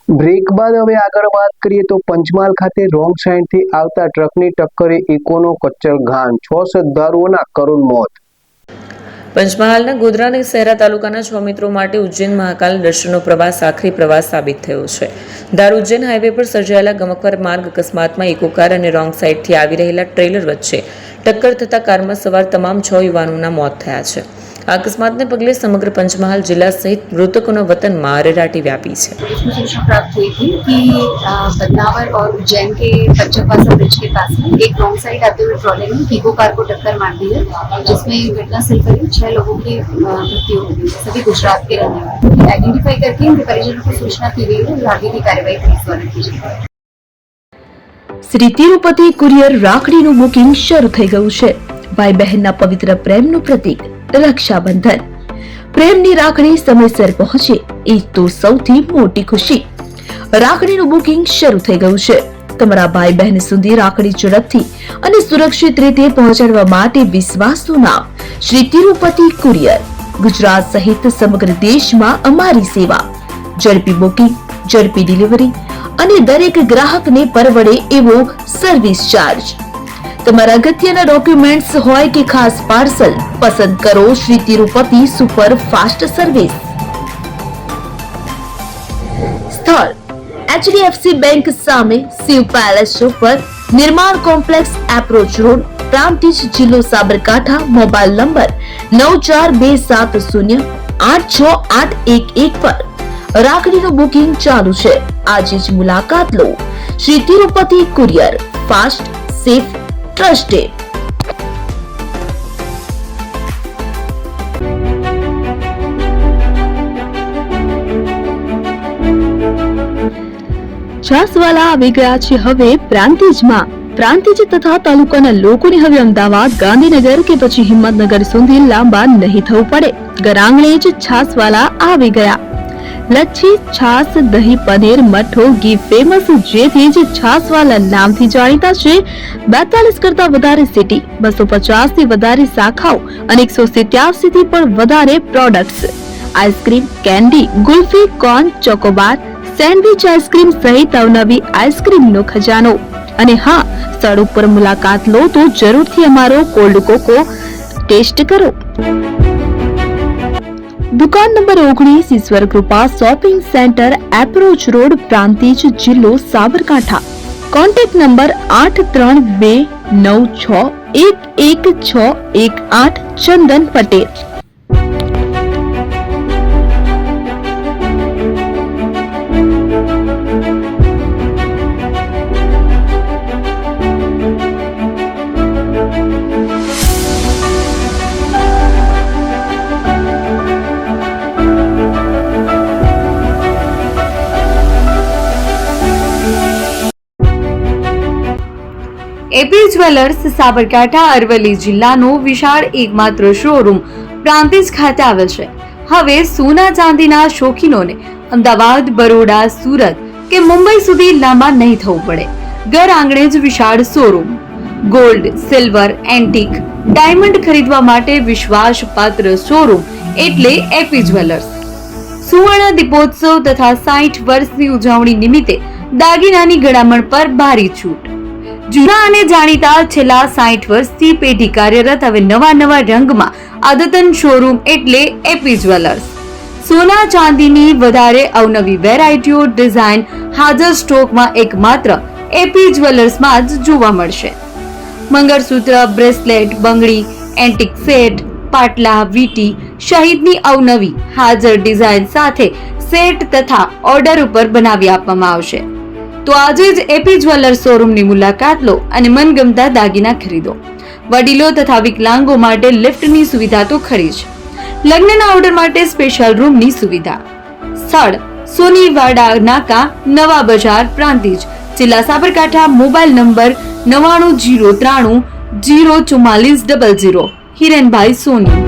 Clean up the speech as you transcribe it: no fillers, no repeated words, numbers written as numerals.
Break બાદ હવે આગળ વાત કરીએ તો પંચમહાલ ખાતે રોંગ સાઈડથી આવતા ટ્રકની ટક્કરે ઇકોનો કચ્ચરઘાન, 6 શ્રદ્ધાળુઓના કરુણ મોત. પંચમહાલના ગોધરા અને શહેરા તાલુકાના 6 મિત્રો માટે ઉજ્જૈન મહાકાલ દર્શનનો પ્રવાસ આખરી પ્રવાસ સાબિત થયો છે. ધાર ઉજ્જૈન હાઈવે પર સર્જાયેલા ગમખ્વાર માર્ગ અકસ્માતમાં ઇકો કાર અને રોંગ સાઈડથી આવી રહેલા ટ્રેલર વચ્ચે ટક્કર થતા કારમાં સવાર તમામ 6 યુવાનોના મોત થયા છે. આ અકસ્માતને પગલે समग्र पंचमहाल जिला सहित मृतकों वतन में अरेराटी व्यापी है. सूचना प्राप्त हुई थी कि बदनावर और उज्जैन के पच्चपासा ब्रिज के पास में एक रॉन्ग साइड आते हुए ट्रॉले ने कीको कार को टक्कर मार दी है, जिसमें घटनास्थल पर 6 लोगों की मृत्यु हो गई. सभी गुजरात के रहने वाले. आइडेंटिफाई करके उनके परिजनों को सूचना की गई है और आगे की कार्रवाई पुलिस द्वारा की जाएगी. શ્રી તિરુપતિ કુરિયર રાખડીનું બુકિંગ શરૂ થઈ ગયું છે. ભાઈ બહેનના પવિત્ર પ્રેમનું પ્રતીક રક્ષાબંધન. પ્રેમની રાખડી સમયસર પહોંચે એ તો સૌથી મોટી ખુશી. રાખડીનું બુકિંગ શરૂ થઈ ગયું છે. તમારા ભાઈ બહેન સુધી રાખડી ઝડપથી અને સુરક્ષિત રીતે પહોંચાડવા માટે વિશ્વાસનું નામ શ્રી તિરુપતિ કુરિયર. ગુજરાત સહિત સમગ્ર દેશમાં અમારી સેવા. ઝડપી બુકિંગ, ઝડપી ડિલિવરી અને દરેક ગ્રાહકને પરવડે એવો સર્વિસ ચાર્જ. તમારા અગત્યના ડોક્યુમેન્ટ્સ હોય કે ખાસ પાર્સલ, પસંદ કરો Shri Tirupati super fast service. સ્થળ HDFC બેંક સામે, શિવ પેલેસ ઉપર, નિર્માણ કોમ્પ્લેક્સ, એપ્રોચ રોડ, પ્રાંતિજ, જિલ્લો સાબરકાંઠા. મોબાઈલ નંબર 9427086811 પર રાખડીનું બુકિંગ ચાલુ છે. આજે જ મુલાકાત લો. Shri Tirupati courier, fast, safe, trusted. છાસવાલા આવી ગયા છે હવે પ્રાંતિજમાં. પ્રાંતિજ તથા તાલુકાના લોકોને હવે અમદાવાદ, ગાંધીનગર કે પછી હિંમતનગર સુધી લાંબા નહીં થવું પડે. ઘર આંગણે જ છાસવાલા આવી ગયા. લચ્છી, છાસ, દહીં, પનીર, મઠો, ઘી ફેમસ, જેથી જ છાસવાલા નામથી જાણીતા છે. 42 કરતા વધારે સિટી, 250 થી વધારે શાખાઓ અને 187 થી પણ વધારે products. Ice cream, candy, kulfi, corn, Chocobar, sandwich ice cream સહિત અવનવી આઈસ્ક્રીમનો ખજાનો. અને હા, સ્થળ ઉપર મુલાકાત લો તો જરૂરથી અમારો કોલ્ડ કોકો ટેસ્ટ કરો. દુકાન number 19, Ishwar Krupa shopping centre, approach road, Prantij, જિલ્લો Sabarkantha. Contact number 8329611618. Chandan Patel. AP jewellers Sabarkantha Aravalli જિલ્લાનો વિશાળ એકમાત્ર શોરૂમ પ્રાંતિજ ખાતે આવેલ છે. હવે સોના ચાંદીના શોખીનોને અમદાવાદ, બરોડા, સુરત કે મુંબઈ સુધી લાંબા નહીં થવું પડે. ઘર આંગણે જ વિશાળ showroom. Gold, silver, antique, diamond ખરીદવા માટે વિશ્વાસપાત્ર શોરૂમ એટલે એપી જ્વેલર્સ. સુવર્ણ દીપોત્સવ તથા 60 વર્ષની ઉજવણી નિમિત્તે દાગીનાની ગળામણ પર ભારી છૂટ. જૂના અને જાણીતા છેલ્લા 60 વર્ષથી પેઢી કાર્યરત હવે નવા રંગમાં અદ્યતન શોરૂમ એટલે એપી જ્વેલર્સ. સોના ચાંદીની વધારે અવનવી વેરાયટીઓ, ડિઝાઇન હાજર સ્ટોકમાં એકમાત્ર એપી જ્વેલર્સમાં જ જોવા મળશે. મંગળસૂત્ર, બ્રેસલેટ, બંગડી, એન્ટિક સેટ, પાટલા, વીટી સહિતની અવનવી હાજર ડિઝાઇન સાથે સેટ તથા ઓર્ડર ઉપર બનાવી આપવામાં આવશે. તો આજે જ એપી જ્વેલર્સ શોરૂમની મુલાકાત લો અને મનગમતા દાગીના ખરીદો. વડીલો તથા વિકલાંગો માટે લિફ્ટની સુવિધા તો ખરી જ. લગ્નના ઓર્ડર માટે સ્પેશિયલ રૂમની સુવિધા. સ્થળ સોનીવાડા નાકા, નવા બજાર, પ્રાંતિજ, જિલ્લા સાબરકાંઠા. Mobile number 9903004400. હિરેનભાઈ સોની.